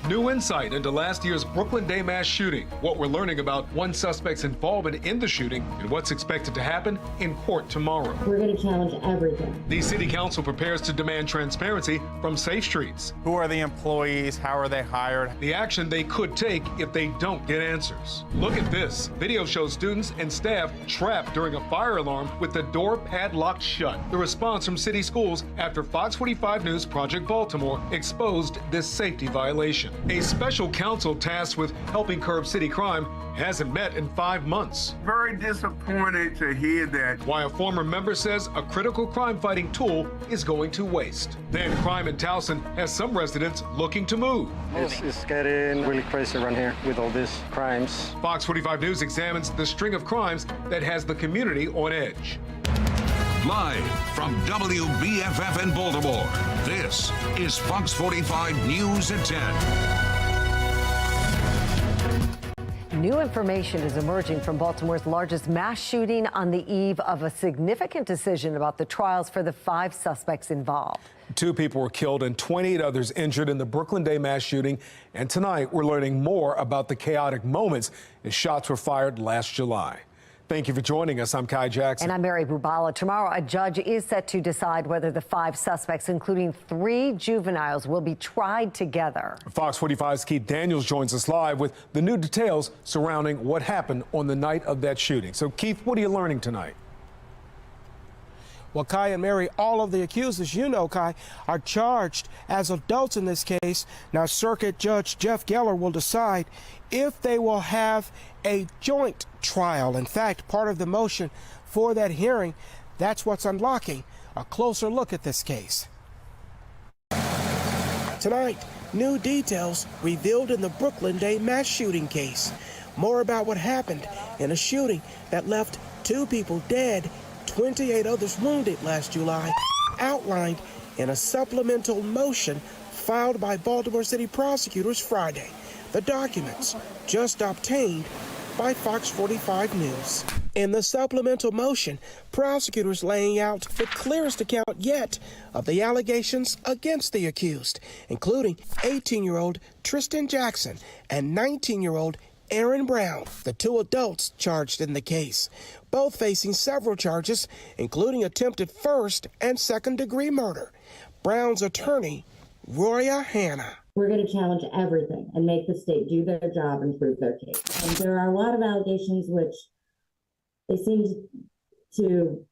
New insight into last year's Brooklyn Day mass shooting, what we're learning about one suspect's involvement in the shooting, and what's expected to happen in court tomorrow. We're going to challenge everything. The city council prepares to demand transparency from Safe Streets. Who are the employees? How are they hired? The action they could take if they don't get answers. Look at this. Video shows students and staff trapped during a fire alarm with the door padlocked shut. The response from city schools after Fox 45 News Project Baltimore exposed this safety violation. A special counsel tasked with helping curb city crime hasn't met in 5 months. Very disappointed to hear that. Why a former member says a critical crime-fighting tool is going to waste. Then crime in Towson has some residents looking to move. It's getting really crazy around here with all these crimes. Fox 45 News examines the string of crimes that has the community on edge. Live from WBFF in Baltimore, this is Fox 45 News at 10. New information is emerging from Baltimore's largest mass shooting on the eve of a significant decision about the trials for the 5 suspects involved. 2 people were killed and 28 others injured in the Brooklyn Day mass shooting. And tonight, we're learning more about the chaotic moments as shots were fired last July. Thank you for joining us. I'm Kai Jackson. And I'm Mary Bubala. Tomorrow, a judge is set to decide whether the 5 suspects, including 3 juveniles, will be tried together. Fox 45's Keith Daniels joins us live with the new details surrounding what happened on the night of that shooting. So, Keith, what are you learning tonight? Well, Kai and Mary, all of the accused, as you know, Kai, are charged as adults in this case. Now, Circuit Judge Jeff Geller will decide if they will have a joint trial. In fact, part of the motion for that hearing, that's what's unlocking a closer look at this case. Tonight, new details revealed in the Brooklyn Day mass shooting case. More about what happened in a shooting that left 2 people dead, 28 others wounded last July, outlined in a supplemental motion filed by Baltimore City prosecutors Friday. The documents just obtained by Fox 45 News. In the supplemental motion, prosecutors laying out the clearest account yet of the allegations against the accused, including 18-year-old Tristan Jackson and 19-year-old Aaron Brown, the 2 adults charged in the case, both facing several charges, including attempted first and second-degree murder. Brown's attorney, Roya Hanna. We're going to challenge everything and make the state do their job and prove their case. And there are a lot of allegations which they seem to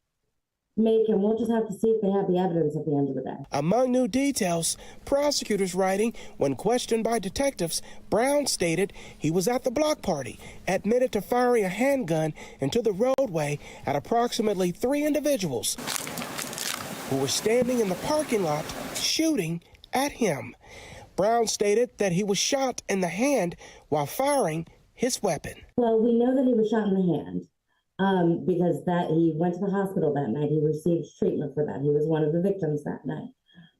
make, and we'll just have to see if they have the evidence at the end of the day. Among new details, prosecutors writing, when questioned by detectives, Brown stated he was at the block party, admitted to firing a handgun into the roadway at approximately 3 individuals who were standing in the parking lot shooting at him. Brown stated that he was shot in the hand while firing his weapon. Well, we know that he was shot in the hand because he went to the hospital that night. He received treatment for that. He was one of the victims that night.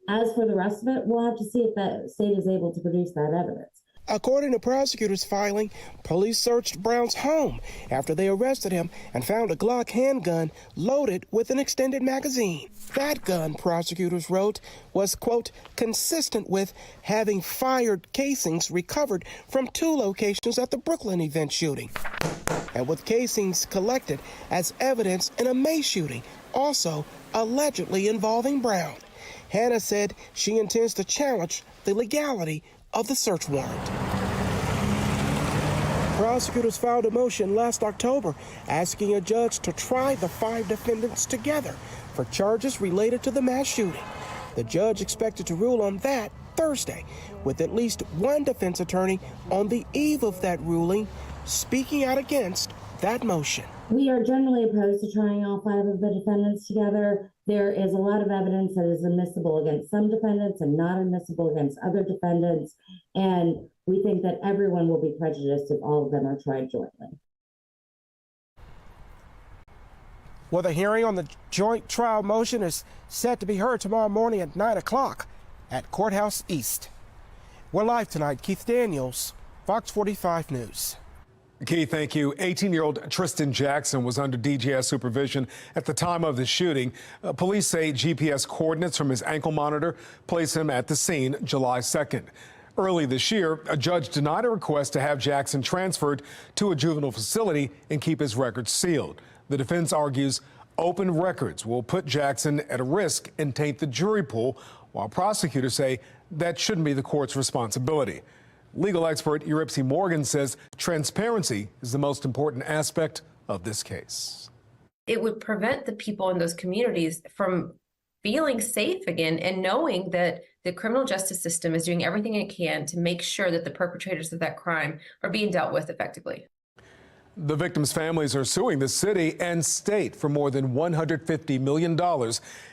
As for the rest of it, we'll have to see if the state is able to produce that evidence. According to prosecutors' filing, police searched Brown's home after they arrested him and found a Glock handgun loaded with an extended magazine. That gun, prosecutors wrote, was, quote, consistent with having fired casings recovered from 2 locations at the Brooklyn event shooting, and with casings collected as evidence in a May shooting, also allegedly involving Brown. Hannah said she intends to challenge the legality of the search warrant. Prosecutors filed a motion last October asking a judge to try the 5 defendants together for charges related to the mass shooting. The judge expected to rule on that Thursday, with at least 1 defense attorney on the eve of that ruling speaking out against that motion. We are generally opposed to trying all 5 of the defendants together. There is a lot of evidence that is admissible against some defendants and not admissible against other defendants. And we think that everyone will be prejudiced if all of them are tried jointly. Well, the hearing on the joint trial motion is set to be heard tomorrow morning at 9 o'clock at Courthouse East. We're live tonight. Keith Daniels, Fox 45 News. Keith, thank you. 18-year-old Tristan Jackson was under DJS supervision at the time of the shooting. Police say GPS coordinates from his ankle monitor place him at the scene July 2nd. Early this year, a judge denied a request to have Jackson transferred to a juvenile facility and keep his records sealed. The defense argues open records will put Jackson at a risk and taint the jury pool, while prosecutors say that shouldn't be the court's responsibility. Legal expert Euripsy Morgan says transparency is the most important aspect of this case. It would prevent the people in those communities from feeling safe again and knowing that the criminal justice system is doing everything it can to make sure that the perpetrators of that crime are being dealt with effectively. The victims' families are suing the city and state for more than $150 million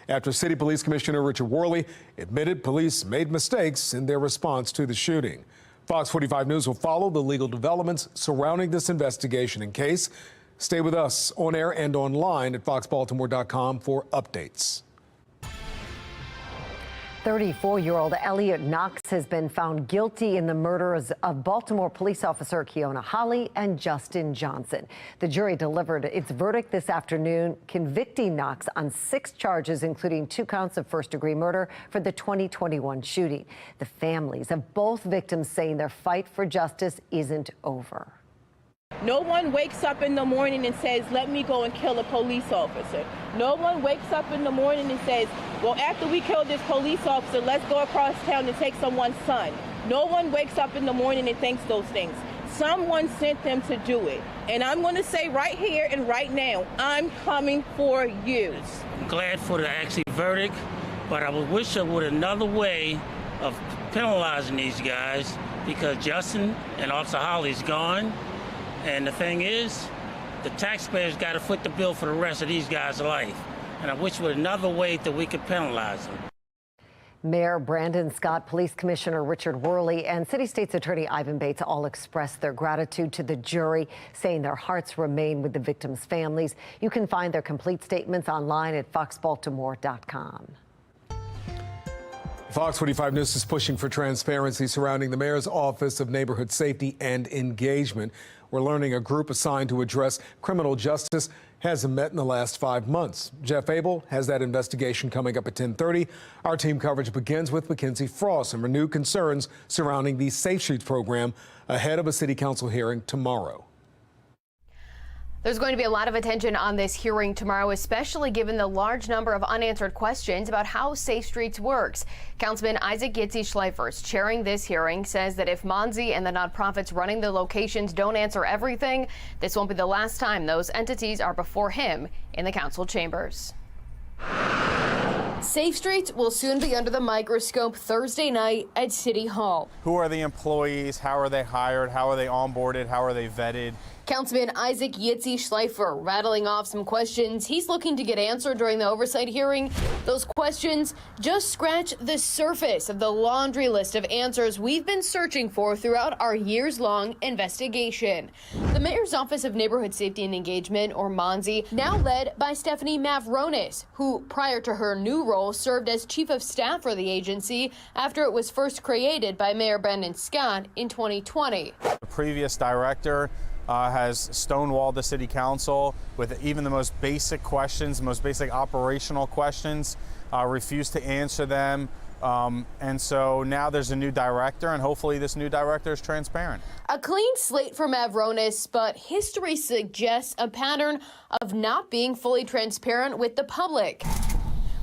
after City Police Commissioner Richard Worley admitted police made mistakes in their response to the shooting. Fox 45 News will follow the legal developments surrounding this investigation and case. Stay with us on air and online at foxbaltimore.com for updates. 34-year-old Elliot Knox has been found guilty in the murders of Baltimore police officer Keona Holley and Justin Johnson. The jury delivered its verdict this afternoon, convicting Knox on 6 charges, including 2 counts of first-degree murder for the 2021 shooting. The families of both victims saying their fight for justice isn't over. No one wakes up in the morning and says, let me go and kill a police officer. No one wakes up in the morning and says, well, after we kill this police officer, let's go across town and take someone's son. No one wakes up in the morning and thinks those things. Someone sent them to do it. And I'm going to say right here and right now, I'm coming for you. I'm glad for the actual verdict, but I would wish there was another way of penalizing these guys, because Justin and Officer Holley's gone. And the thing is, the taxpayers got to foot the bill for the rest of these guys' life. And I wish there was another way that we could penalize them. Mayor Brandon Scott, Police Commissioner Richard Worley, and City State's Attorney Ivan Bates all expressed their gratitude to the jury, saying their hearts remain with the victims' families. You can find their complete statements online at foxbaltimore.com. Fox 45 News is pushing for transparency surrounding the mayor's Office of Neighborhood Safety and Engagement. We're learning a group assigned to address criminal justice hasn't met in the last 5 months. Jeff Abel has that investigation coming up at 10:30. Our team coverage begins with Mackenzie Frost and renewed concerns surrounding the Safe Streets program ahead of a city council hearing tomorrow. There's going to be a lot of attention on this hearing tomorrow, especially given the large number of unanswered questions about how Safe Streets works. Councilman Isaac Yitzi-Schleifer, chairing this hearing, says that if Monzi and the nonprofits running the locations don't answer everything, this won't be the last time those entities are before him in the council chambers. Safe Streets will soon be under the microscope Thursday night at City Hall. Who are the employees? How are they hired? How are they onboarded? How are they vetted? Councilman Isaac Yitzi-Schleifer rattling off some questions he's looking to get answered during the oversight hearing. Those questions just scratch the surface of the laundry list of answers we've been searching for throughout our years-long investigation. The Mayor's Office of Neighborhood Safety and Engagement, or MONSI, now led by Stephanie Mavronis, who prior to her new role served as Chief of Staff for the agency after it was first created by Mayor Brandon Scott in 2020. The previous director has stonewalled the city council with even the most basic questions, the most basic operational questions, refused to answer them. And so now there's a new director, and hopefully this new director is transparent. A clean slate for Mavronis, but history suggests a pattern of not being fully transparent with the public.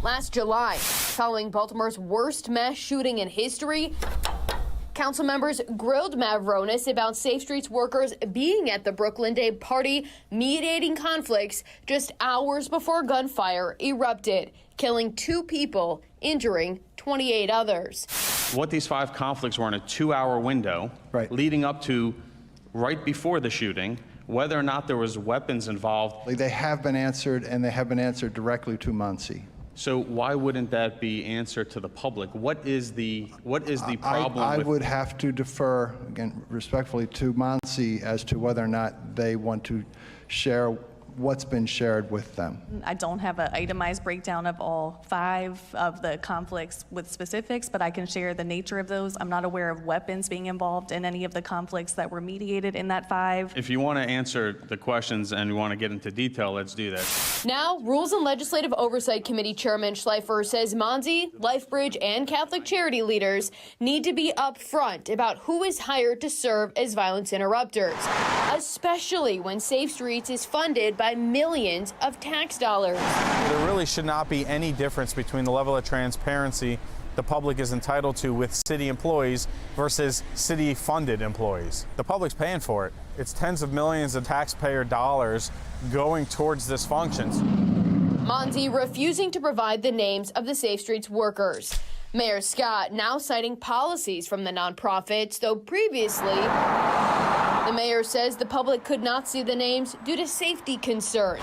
Last July, following Baltimore's worst mass shooting in history, council members grilled Mavronis about Safe Streets workers being at the Brooklyn Day party, mediating conflicts just hours before gunfire erupted, killing 2 people, injuring 28 others. What these 5 conflicts were in a 2-hour window, leading up to right before the shooting, whether or not there was weapons involved. They have been answered, and they have been answered directly to Monsi. So why wouldn't that be answered to the public? What is the problem? I would have to defer, again, respectfully, to Monsi as to whether or not they want to share what's been shared with them. I don't have an itemized breakdown of all 5 of the conflicts with specifics, but I can share the nature of those. I'm not aware of weapons being involved in any of the conflicts that were mediated in that 5. If you want to answer the questions and you want to get into detail, let's do that. Now, Rules and Legislative Oversight Committee Chairman Schleifer says Monzi, LifeBridge, and Catholic charity leaders need to be upfront about who is hired to serve as violence interrupters, especially when Safe Streets is funded by millions of tax dollars. There really should not be any difference between the level of transparency the public is entitled to with city employees versus city-funded employees. The public's paying for it. It's tens of millions of taxpayer dollars going towards this function. Monzi refusing to provide the names of the Safe Streets workers. Mayor Scott now citing policies from the nonprofits, though previously the mayor says the public could not see the names due to safety concerns.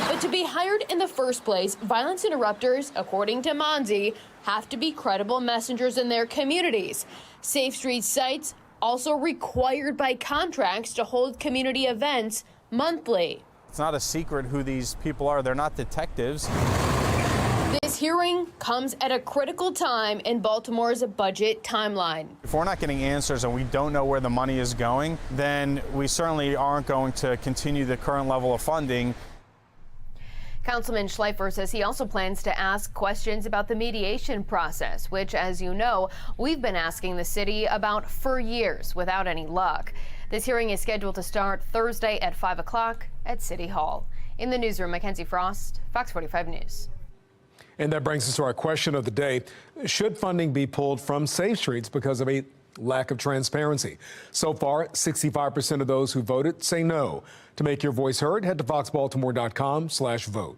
But to be hired in the first place, violence interrupters, according to Monzi, have to be credible messengers in their communities. Safe Streets sites also required by contracts to hold community events monthly. It's not a secret who these people are. They're not detectives. This hearing comes at a critical time in Baltimore's budget timeline. If we're not getting answers and we don't know where the money is going, then we certainly aren't going to continue the current level of funding. Councilman Schleifer says he also plans to ask questions about the mediation process, which, as you know, we've been asking the city about for years without any luck. This hearing is scheduled to start Thursday at 5 o'clock at City Hall. In the newsroom, Mackenzie Frost, Fox 45 News. And that brings us to our question of the day. Should funding be pulled from Safe Streets because of a lack of transparency? So far, 65% of those who voted say no. To make your voice heard, head to foxbaltimore.com/vote.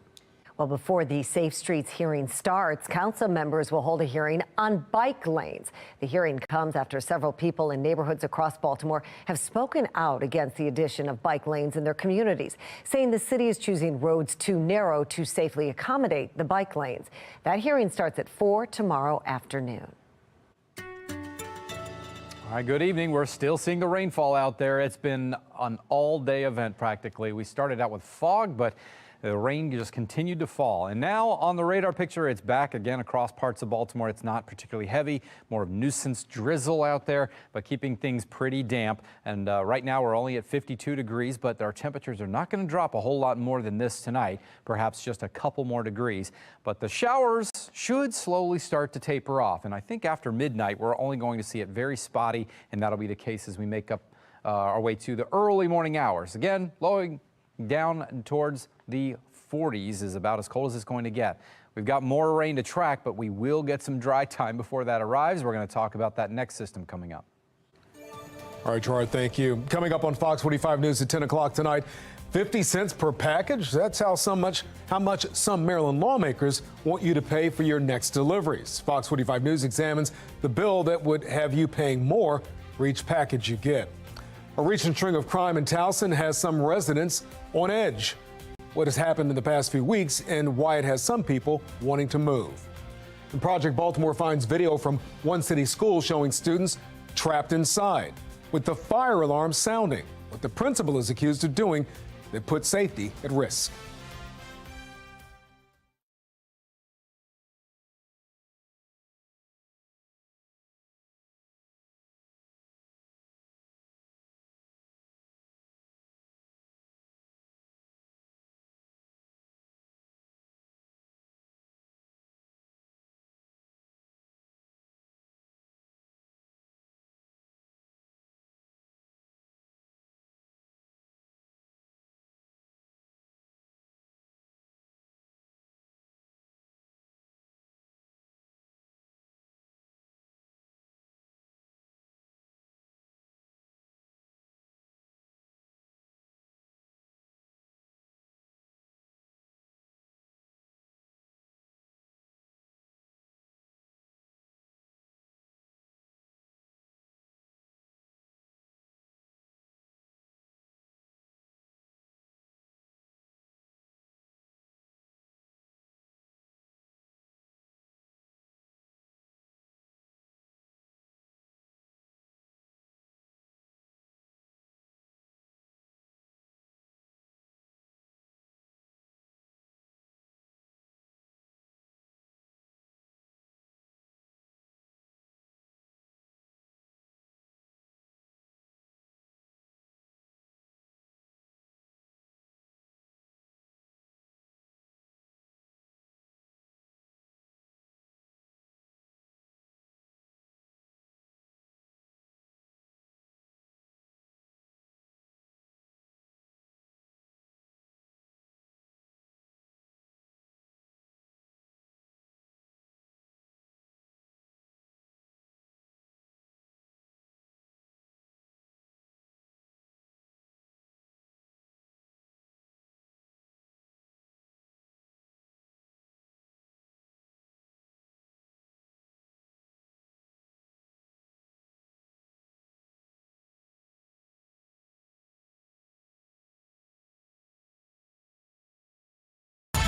Well, before the Safe Streets hearing starts, council members will hold a hearing on bike lanes. The hearing comes after several people in neighborhoods across Baltimore have spoken out against the addition of bike lanes in their communities, saying the city is choosing roads too narrow to safely accommodate the bike lanes. That hearing starts at 4 tomorrow afternoon. All right, good evening. We're still seeing the rainfall out there. It's been an all-day event practically. We started out with fog, but the rain just continued to fall. And now on the radar picture, it's back again across parts of Baltimore. It's not particularly heavy, more of nuisance drizzle out there, but keeping things pretty damp. And right now we're only at 52 degrees, but our temperatures are not going to drop a whole lot more than this tonight, perhaps just a couple more degrees. But the showers should slowly start to taper off. And I think after midnight, we're only going to see it very spotty, and that'll be the case as we make up our way to the early morning hours. Again, blowing down towards the 40s is about as cold as it's going to get. We've got more rain to track, but we will get some dry time before that arrives. We're going to talk about that next system coming up. All right, Gerard, thank you. Coming up on Fox 45 News at 10 o'clock tonight, 50 cents per package. That's how much some Maryland lawmakers want you to pay for your next deliveries. Fox 45 News examines the bill that would have you paying more for each package you get. A recent string of crime in Towson has some residents on edge. What has happened in the past few weeks and why it has some people wanting to move. And Project Baltimore finds video from one city school showing students trapped inside with the fire alarm sounding. What the principal is accused of doing that put safety at risk.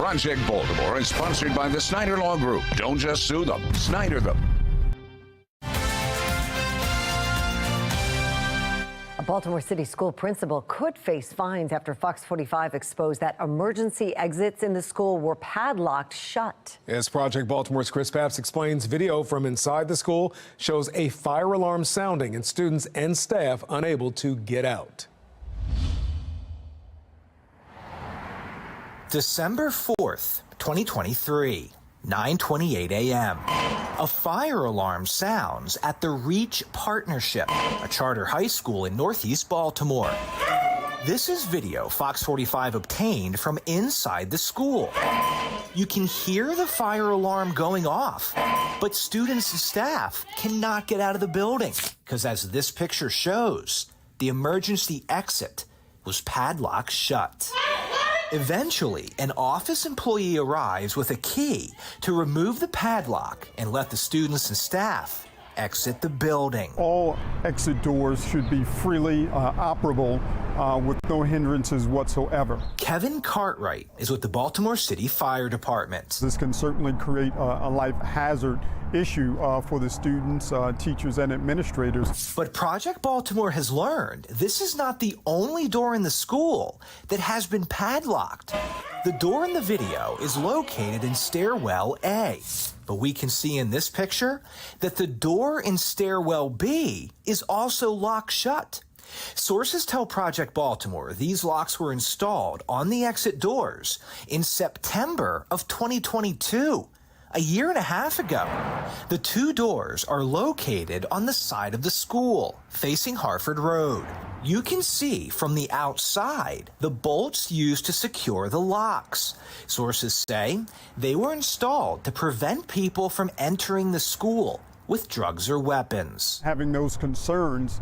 Project Baltimore is sponsored by the Snyder Law Group. Don't just sue them, Snyder them. A Baltimore City school principal could face fines after Fox 45 exposed that emergency exits in the school were padlocked shut. As Project Baltimore's Chris Papps explains, video from inside the school shows a fire alarm sounding and students and staff unable to get out. December 4th, 2023, 9:28 a.m. A fire alarm sounds at the Reach Partnership, a charter high school in Northeast Baltimore. This is video Fox 45 obtained from inside the school. You can hear the fire alarm going off, but students and staff cannot get out of the building because, as this picture shows, the emergency exit was padlocked shut. Eventually, an office employee arrives with a key to remove the padlock and let the students and staff exit the building. All exit doors should be freely operable with no hindrances whatsoever. Kevin Cartwright is with the Baltimore City Fire Department. This can certainly create a life hazard issue for the students, teachers, and administrators. But Project Baltimore has learned this is not the only door in the school that has been padlocked. The door in the video is located in stairwell A, but we can see in this picture that the door in stairwell B is also locked shut. Sources tell Project Baltimore these locks were installed on the exit doors in September of 2022. A year and a half ago. The two doors are located on the side of the school, facing Harford Road. You can see from the outside the bolts used to secure the locks. Sources say they were installed to prevent people from entering the school with drugs or weapons. Having those concerns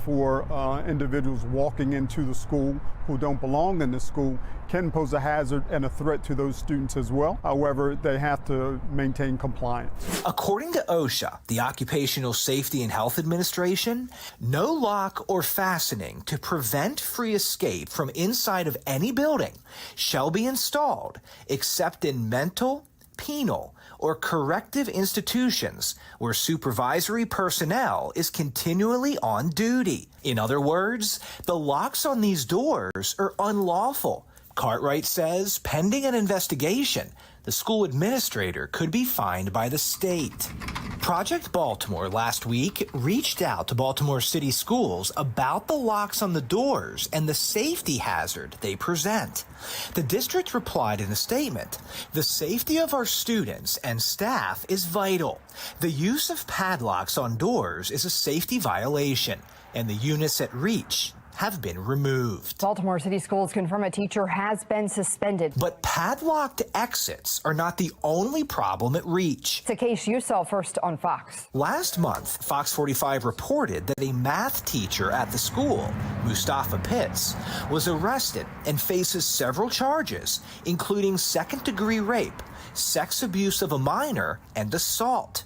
for individuals walking into the school who don't belong in the school can pose a hazard and a threat to those students as well. However, they have to maintain compliance. According to OSHA, the Occupational Safety and Health Administration, no lock or fastening to prevent free escape from inside of any building shall be installed except in mental, penal, or corrective institutions where supervisory personnel is continually on duty. In other words, the locks on these doors are unlawful. Cartwright says, pending an investigation, the school administrator could be fined by the state. Project Baltimore last week reached out to Baltimore City Schools about the locks on the doors and the safety hazard they present. The district replied in a statement, "The safety of our students and staff is vital. The use of padlocks on doors is a safety violation, and the units at Reach have been removed." Baltimore City Schools confirm a teacher has been suspended. But padlocked exits are not the only problem at Reach. It's a case you saw first on Fox. Last month, Fox 45 reported that a math teacher at the school, Mustafa Pitts, was arrested and faces several charges, including second-degree rape, sex abuse of a minor, and assault.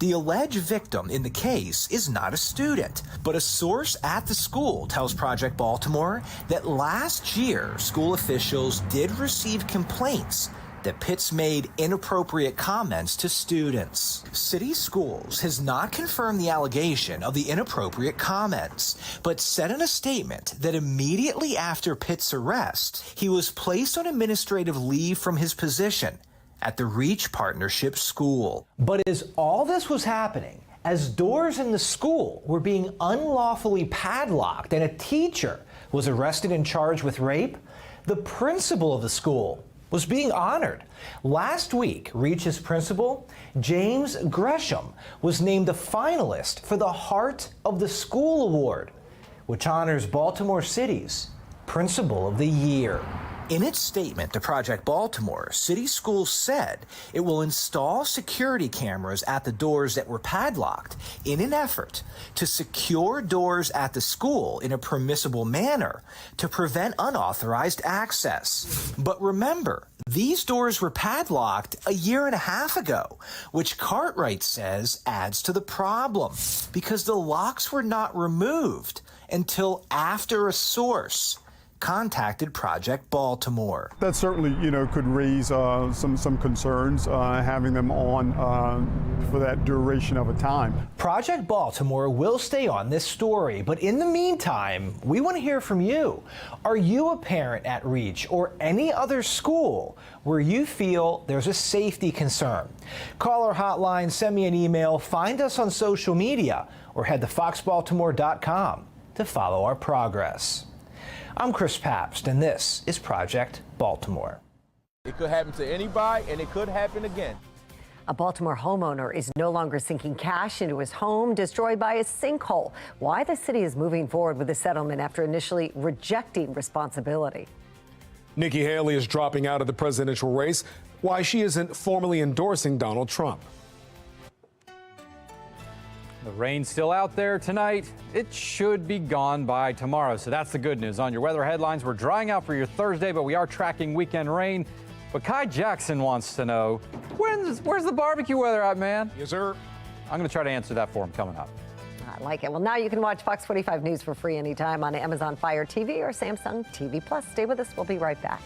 The alleged victim in the case is not a student, but a source at the school tells Project Baltimore that last year, school officials did receive complaints that Pitts made inappropriate comments to students. City Schools has not confirmed the allegation of the inappropriate comments, but said in a statement that immediately after Pitts' arrest, he was placed on administrative leave from his position at the Reach Partnership School. But as all this was happening, as doors in the school were being unlawfully padlocked and a teacher was arrested and charged with rape, the principal of the school was being honored. Last week, Reach's principal, James Gresham, was named a finalist for the Heart of the School Award, which honors Baltimore City's Principal of the Year. In its statement to Project Baltimore, City Schools said it will install security cameras at the doors that were padlocked in an effort to secure doors at the school in a permissible manner to prevent unauthorized access. But remember, these doors were padlocked a year and a half ago, which Cartwright says adds to the problem because the locks were not removed until after a source contacted Project Baltimore. That certainly, could raise some concerns, having them on for that duration of a time. Project Baltimore will stay on this story, but in the meantime, we want to hear from you. Are you a parent at Reach or any other school where you feel there's a safety concern? Call our hotline, send me an email, find us on social media, or head to foxbaltimore.com to follow our progress. I'm Chris Pabst, and this is Project Baltimore. It could happen to anybody, and it could happen again. A Baltimore homeowner is no longer sinking cash into his home destroyed by a sinkhole. Why the city is moving forward with the settlement after initially rejecting responsibility. Nikki Haley is dropping out of the presidential race. Why she isn't formally endorsing Donald Trump. The rain's still out there tonight. It should be gone by tomorrow, so that's the good news. On your weather headlines, we're drying out for your Thursday, but we are tracking weekend rain. But Kai Jackson wants to know, where's the barbecue weather at, man? Yes, sir. I'm going to try to answer that for him coming up. I like it. Well, now you can watch Fox 45 News for free anytime on Amazon Fire TV or Samsung TV Plus. Stay with us. We'll be right back.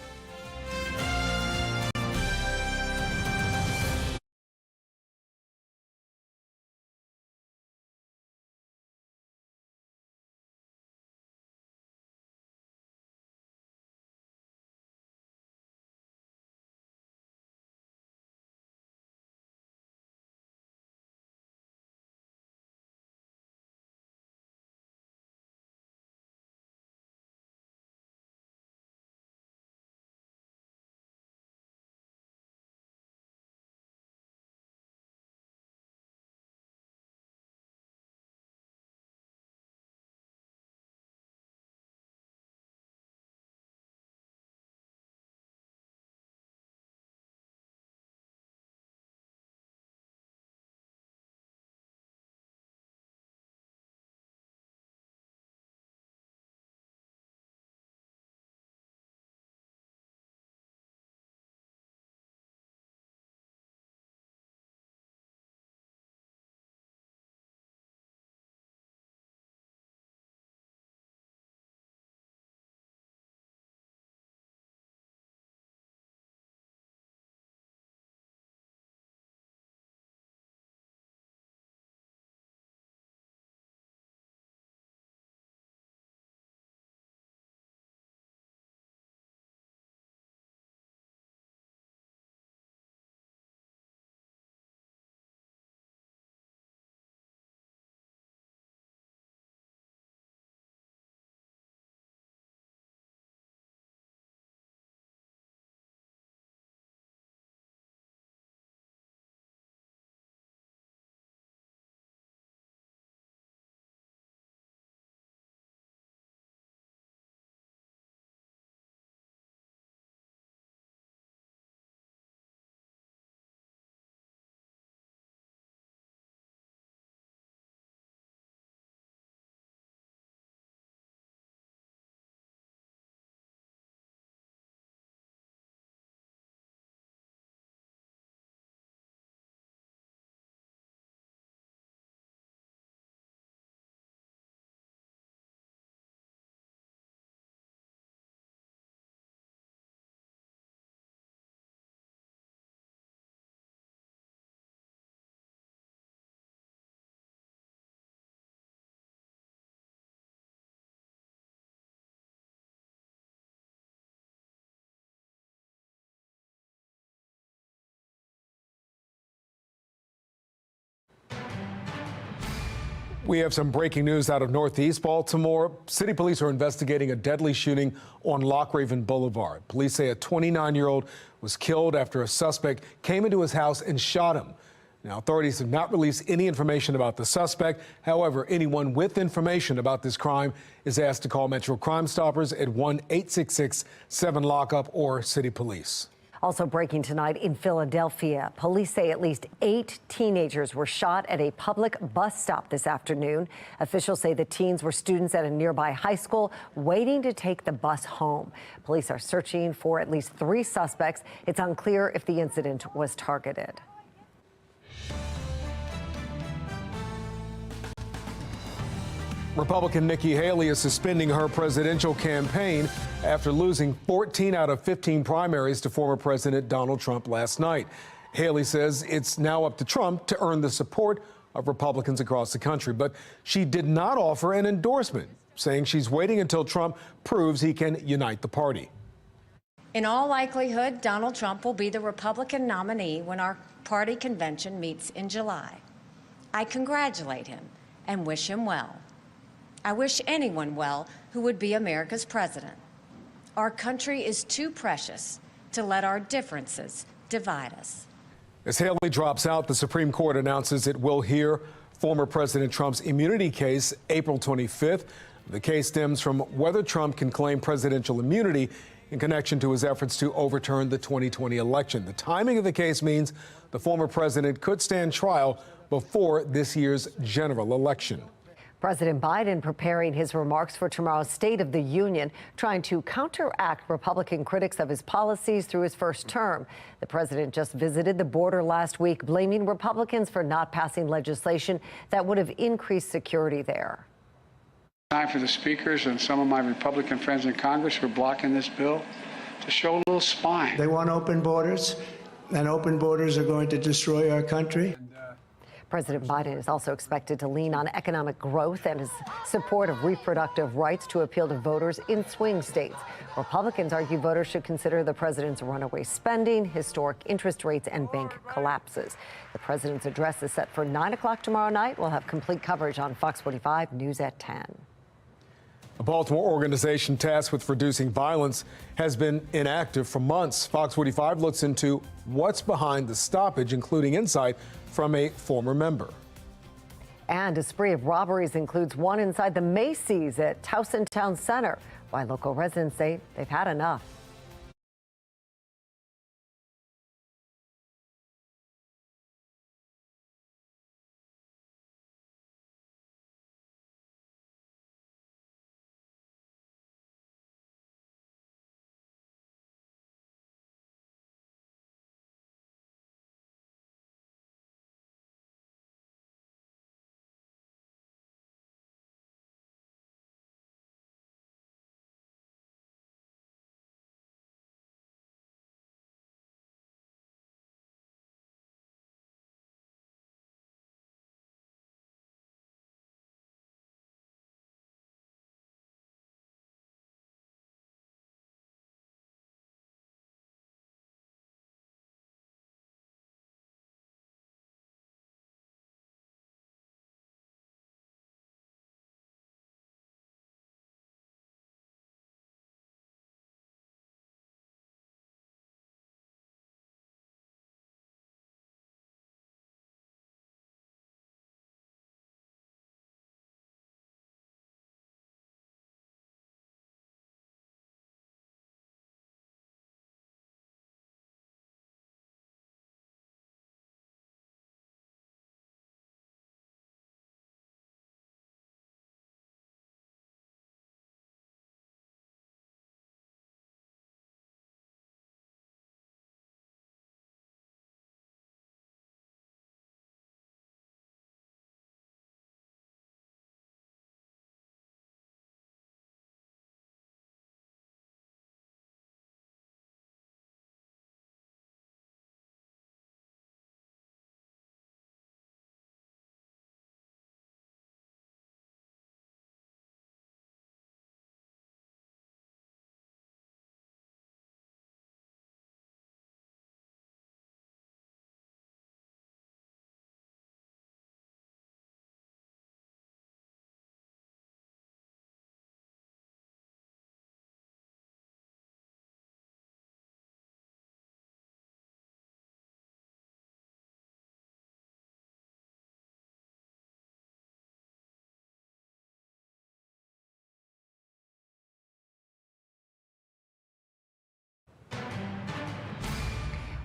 We have some breaking news out of Northeast Baltimore. City police are investigating a deadly shooting on Lockraven Boulevard. Police say a 29-year-old was killed after a suspect came into his house and shot him. Now, authorities have not released any information about the suspect. However, anyone with information about this crime is asked to call Metro Crime Stoppers at 1-866-7-LOCK-UP or City Police. Also breaking tonight in Philadelphia, police say at least 8 teenagers were shot at a public bus stop this afternoon. Officials say the teens were students at a nearby high school waiting to take the bus home. Police are searching for at least 3 suspects. It's unclear if the incident was targeted. Republican Nikki Haley is suspending her presidential campaign after losing 14 out of 15 primaries to former President Donald Trump last night. Haley says it's now up to Trump to earn the support of Republicans across the country, but she did not offer an endorsement, saying she's waiting until Trump proves he can unite the party. In all likelihood, Donald Trump will be the Republican nominee when our party convention meets in July. I congratulate him and wish him well. I wish anyone well who would be America's president. Our country is too precious to let our differences divide us. As Haley drops out, the Supreme Court announces it will hear former President Trump's immunity case April 25th. The case stems from whether Trump can claim presidential immunity in connection to his efforts to overturn the 2020 election. The timing of the case means the former president could stand trial before this year's general election. President Biden preparing his remarks for tomorrow's State of the Union, trying to counteract Republican critics of his policies through his first term. The president just visited the border last week, blaming Republicans for not passing legislation that would have increased security there. Time for the speakers and some of my Republican friends in Congress who are blocking this bill to show a little spine. They want open borders, and open borders are going to destroy our country. President Biden is also expected to lean on economic growth and his support of reproductive rights to appeal to voters in swing states. Republicans argue voters should consider the president's runaway spending, historic interest rates, and bank collapses. The president's address is set for 9 o'clock tomorrow night. We'll have complete coverage on Fox 45 News at 10. A Baltimore organization tasked with reducing violence has been inactive for months. Fox 45 looks into what's behind the stoppage, including insight from a former member. And a spree of robberies includes one inside the Macy's at Towson Town Center. Why local residents say they've had enough.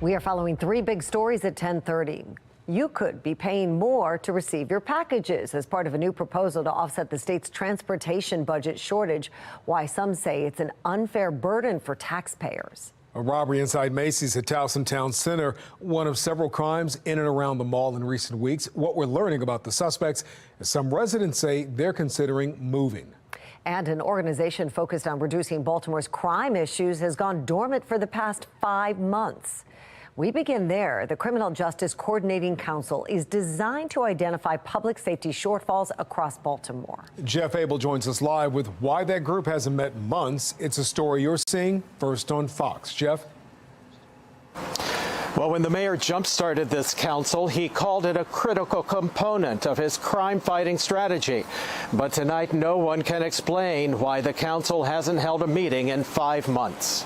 We are following three big stories at 10:30. You could be paying more to receive your packages as part of a new proposal to offset the state's transportation budget shortage. Why some say it's an unfair burden for taxpayers. A robbery inside Macy's at Towson Town Center, one of several crimes in and around the mall in recent weeks. What we're learning about the suspects is some residents say they're considering moving. And an organization focused on reducing Baltimore's crime issues has gone dormant for the past 5 months. We begin there. The Criminal Justice Coordinating Council is designed to identify public safety shortfalls across Baltimore. Jeff Abel joins us live with why that group hasn't met in months. It's a story you're seeing first on Fox. Jeff? Well, when the mayor jump-started this council, he called it a critical component of his crime-fighting strategy. But tonight, no one can explain why the council hasn't held a meeting in 5 months.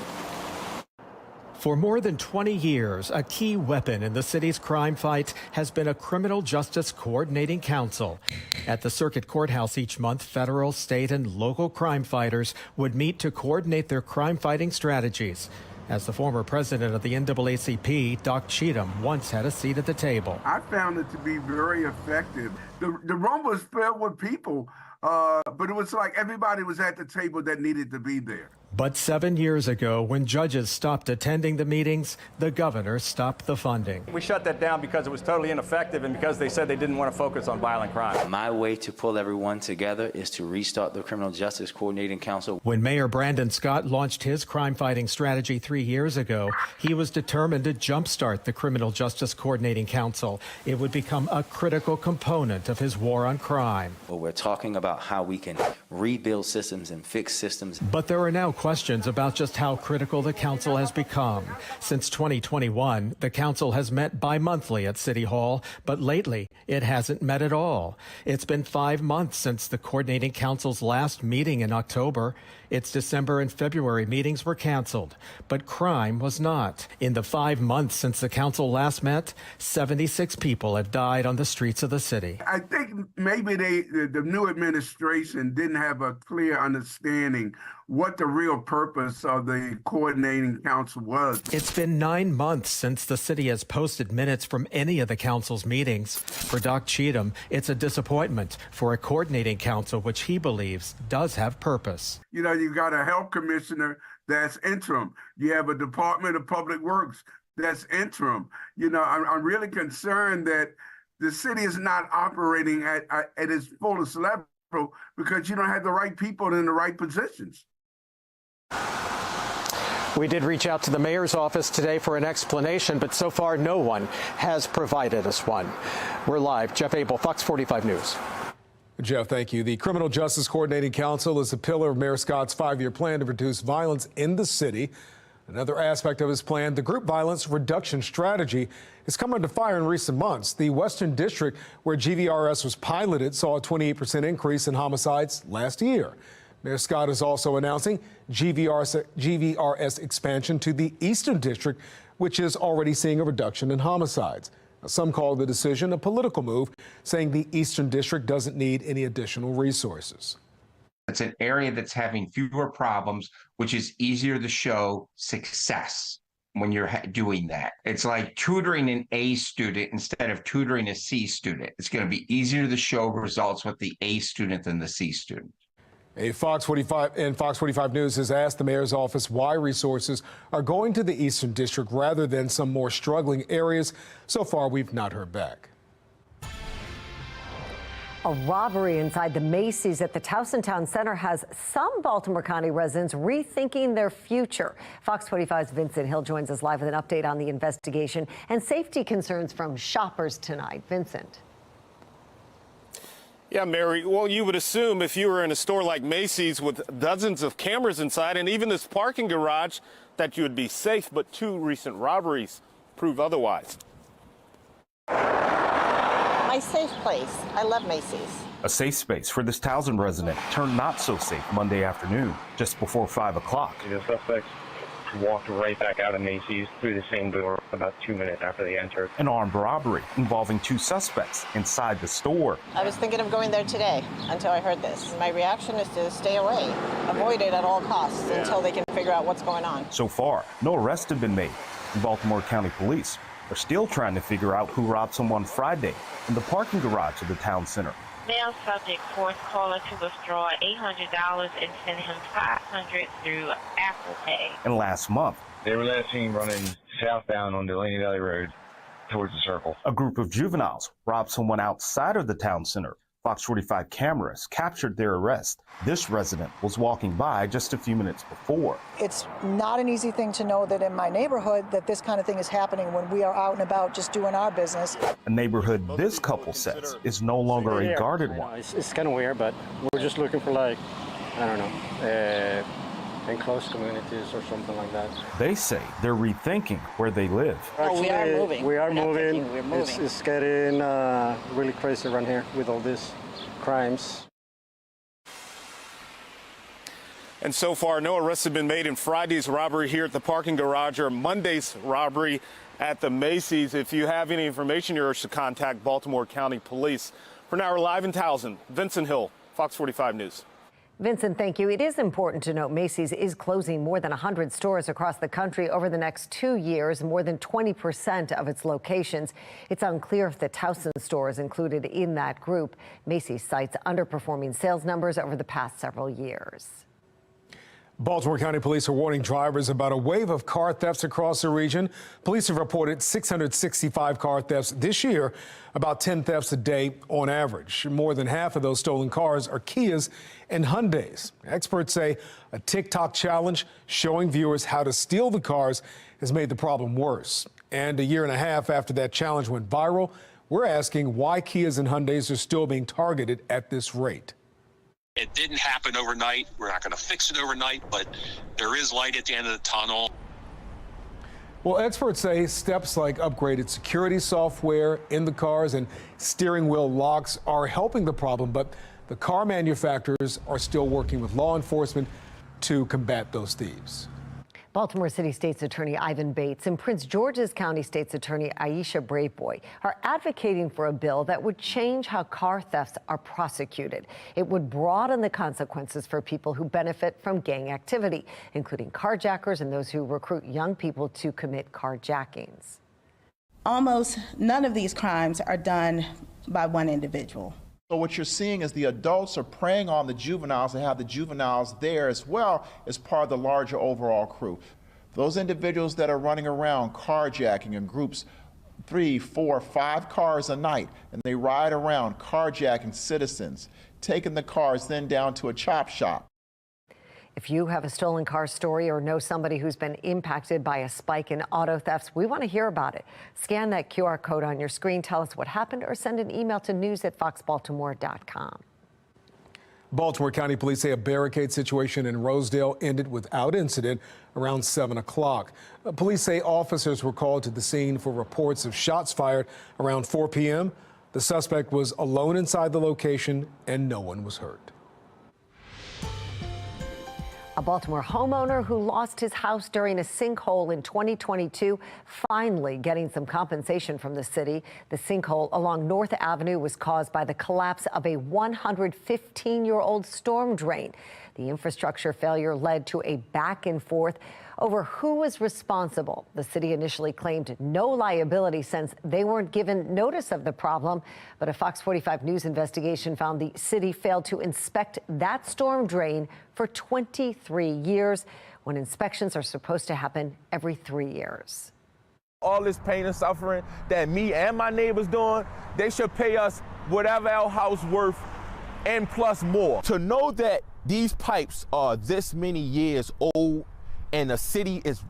For more than 20 years, a key weapon in the city's crime fight has been a Criminal Justice Coordinating Council. At the Circuit Courthouse each month, federal, state, and local crime fighters would meet to coordinate their crime-fighting strategies. As the former president of the NAACP, Doc Cheatham, once had a seat at the table. I found it to be very effective. The room was filled with people, but it was like everybody was at the table that needed to be there. But 7 years ago, when judges stopped attending the meetings, the governor stopped the funding. We shut that down because it was totally ineffective and because they said they didn't want to focus on violent crime. My way to pull everyone together is to restart the Criminal Justice Coordinating Council. When Mayor Brandon Scott launched his crime-fighting strategy 3 years ago, he was determined to jumpstart the Criminal Justice Coordinating Council. It would become a critical component of his war on crime. Well, we're talking about how we can rebuild systems and fix systems. But there are now questions about just how critical the council has become. Since 2021, the council has met bi-monthly at City Hall, but lately it hasn't met at all. It's been 5 months since the coordinating council's last meeting in October. Its December and February meetings were canceled, but crime was not. In the 5 months since the council last met, 76 people have died on the streets of the city. I think maybe the new administration didn't have a clear understanding what the real purpose of the coordinating council was. It's been 9 months since the city has posted minutes from any of the council's meetings. For Doc Cheatham, it's a disappointment for a coordinating council, which he believes does have purpose. You know, you got a health commissioner that's interim. You have a Department of Public Works that's interim. You know, I'm really concerned that the city is not operating at its fullest level because you don't have the right people in the right positions. We did reach out to the mayor's office today for an explanation, but so far no one has provided us one. We're live. Jeff Abel, Fox 45 News. Jeff, thank you. The Criminal Justice Coordinating Council is a pillar of Mayor Scott's 5-year plan to reduce violence in the city. Another aspect of his plan, the group violence reduction strategy, has come under fire in recent months. The Western District, where GVRS was piloted, saw a 28% increase in homicides last year. Mayor Scott is also announcing GVRS expansion to the Eastern District, which is already seeing a reduction in homicides. Now, some call the decision a political move, saying the Eastern District doesn't need any additional resources. It's an area that's having fewer problems, which is easier to show success when you're doing that. It's like tutoring an A student instead of tutoring a C student. It's going to be easier to show results with the A student than the C student. A Fox 45 News has asked the mayor's office why resources are going to the Eastern District rather than some more struggling areas. So far, we've not heard back. A robbery inside the Macy's at the Towson Town Center has some Baltimore County residents rethinking their future. Fox 45's Vincent Hill joins us live with an update on the investigation and safety concerns from shoppers tonight. Vincent. Yeah, Mary, well, you would assume if you were in a store like Macy's with dozens of cameras inside and even this parking garage that you would be safe, but 2 recent robberies prove otherwise. My safe place. I love Macy's. A safe space for this Towson resident turned not so safe Monday afternoon, just before 5 o'clock. The suspects walked right back out of Macy's through the same door about 2 minutes after they entered. An armed robbery involving 2 suspects inside the store. I was thinking of going there today until I heard this. My reaction is to stay away, avoid it at all costs until they can figure out what's going on. So far, no arrests have been made. And Baltimore County Police are still trying to figure out who robbed someone Friday in the parking garage of the town center. Male subject forced caller to withdraw $800 and send him $500 through Apple Pay. And last month, They were last seen running southbound on Delaney Valley Road towards the circle. A group of juveniles robbed someone outside of the town center. FOX45 cameras captured their arrest. This resident was walking by just a few minutes before. It's not an easy thing to know that in my neighborhood that this kind of thing is happening when we are out and about just doing our business. A neighborhood this couple says is no longer a guarded one. It's kind of weird, but we're just looking for, like, I don't know, enclosed communities or something like that. They say they're rethinking where they live. Actually, we are moving. We are moving. We're moving. It's getting really crazy around here with all these crimes. And so far, no arrests have been made in Friday's robbery here at the parking garage or Monday's robbery at the Macy's. If you have any information, you're urged to contact Baltimore County Police. For now, we're live in Towson. Vincent Hill, Fox 45 News. Vincent, thank you. It is important to note Macy's is closing more than 100 stores across the country over the next 2 years, more than 20% of its locations. It's unclear if the Towson store is included in that group. Macy's cites underperforming sales numbers over the past several years. Baltimore County Police are warning drivers about a wave of car thefts across the region. Police have reported 665 car thefts this year, about 10 thefts a day on average. More than half of those stolen cars are Kias and Hyundais. Experts say a TikTok challenge showing viewers how to steal the cars has made the problem worse. And a year and a half after that challenge went viral, we're asking why Kias and Hyundais are still being targeted at this rate. It didn't happen overnight. We're not going to fix it overnight, but there is light at the end of the tunnel. Well, experts say steps like upgraded security software in the cars and steering wheel locks are helping the problem, but the car manufacturers are still working with law enforcement to combat those thieves. Baltimore City State's Attorney Ivan Bates and Prince George's County State's Attorney Aisha Braveboy are advocating for a bill that would change how car thefts are prosecuted. It would broaden the consequences for people who benefit from gang activity, including carjackers and those who recruit young people to commit carjackings. Almost none of these crimes are done by one individual. So what you're seeing is the adults are preying on the juveniles and have the juveniles there as well as part of the larger overall crew. Those individuals that are running around carjacking in groups 3, 4, 5 cars a night, and they ride around carjacking citizens, taking the cars then down to a chop shop. If you have a stolen car story or know somebody who's been impacted by a spike in auto thefts, we want to hear about it. Scan that QR code on your screen, tell us what happened, or send an email to news@foxbaltimore.com. Baltimore County Police say a barricade situation in Rosedale ended without incident around 7 o'clock. Police say officers were called to the scene for reports of shots fired around 4 p.m. The suspect was alone inside the location and no one was hurt. A Baltimore homeowner who lost his house during a sinkhole in 2022 finally getting some compensation from the city. The sinkhole along North Avenue was caused by the collapse of a 115-year-old storm drain. The infrastructure failure led to a back and forth over who was responsible. The city initially claimed no liability since they weren't given notice of the problem, but a Fox 45 News investigation found the city failed to inspect that storm drain for 23 years, when inspections are supposed to happen every 3 years. All this pain and suffering that me and my neighbors doing, they should pay us whatever our house worth and plus more. To know that these pipes are this many years old and the city is,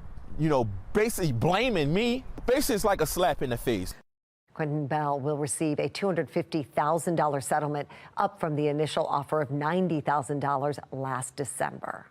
basically blaming me, basically it's like a slap in the face. Quentin Bell will receive a $250,000 settlement, up from the initial offer of $90,000 last December.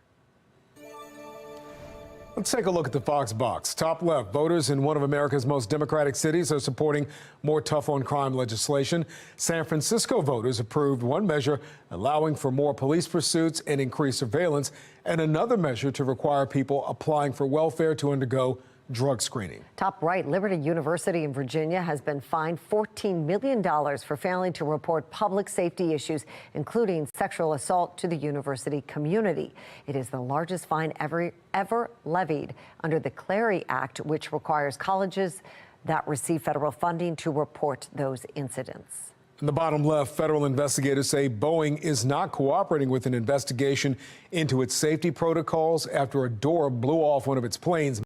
Let's take a look at the Fox box. Top left, voters in one of America's most democratic cities are supporting more tough-on-crime legislation. San Francisco voters approved one measure allowing for more police pursuits and increased surveillance, and another measure to require people applying for welfare to undergo drug screening. Top right, Liberty University in Virginia has been fined $14 million for failing to report public safety issues, including sexual assault, to the university community. It is the largest fine ever levied under the Clery Act, which requires colleges that receive federal funding to report those incidents. In the bottom left, federal investigators say Boeing is not cooperating with an investigation into its safety protocols after a door blew off one of its planes